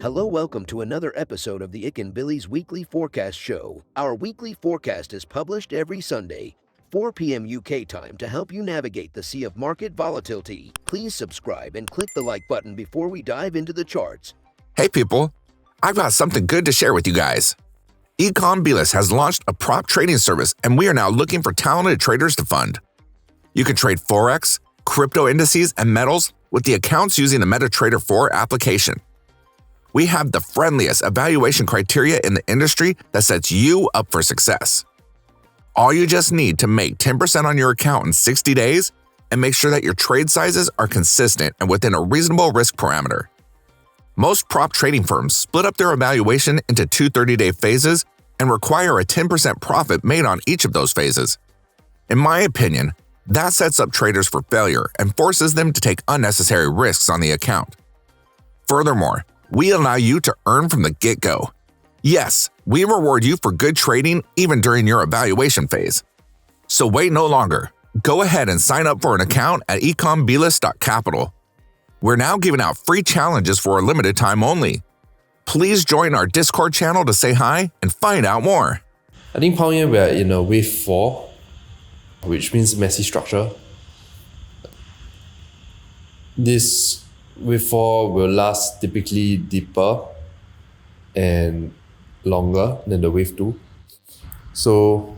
Hello, welcome to another episode of the Ikan Bilis Weekly Forecast Show. Our weekly forecast is published every Sunday, 4 p.m. UK time to help you navigate the sea of market volatility. Please subscribe and click the like button before we dive into the charts. Hey people, I've got something good to share with you guys. Bilis has launched a prop trading service and we are now looking for talented traders to fund. You can trade Forex, crypto indices, and metals with the accounts using the MetaTrader 4 application. We have the friendliest evaluation criteria in the industry that sets you up for success. All you just need to make 10% on your account in 60 days and make sure that your trade sizes are consistent and within a reasonable risk parameter. Most prop trading firms split up their evaluation into two 30-day phases and require a 10% profit made on each of those phases. In my opinion, that sets up traders for failure and forces them to take unnecessary risks on the account. Furthermore, we allow you to earn from the get-go. Yes, we reward you for good trading even during your evaluation phase. So wait no longer. Go ahead and sign up for an account at ikanbilis.capital. We're now giving out free challenges for a limited time only. Please join our Discord channel to say hi and find out more. I think pound yen we're in a wave 4, which means messy structure. This wave 4 will last typically deeper and longer than the wave 2. So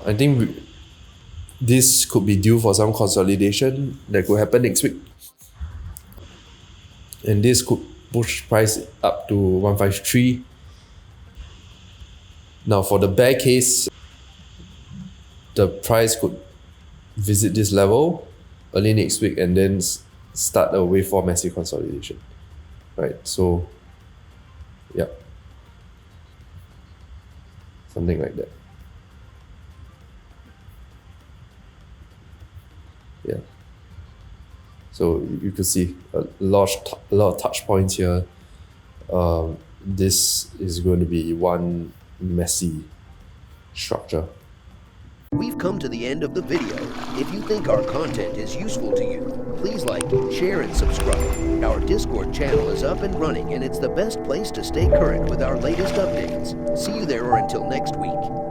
I think this could be due for some consolidation that could happen next week. And this could push price up to 153. Now for the bear case, the price could visit this level early next week and then start a wave 4 massive consolidation. Right, so yeah, something like that. Yeah. So you could see a lot of touch points here. This is going to be one messy structure. We've come to the end of the video. If you think our content is useful to you, please like, share, and subscribe. Our Discord channel is up and running, and it's the best place to stay current with our latest updates. See you there, or until next week.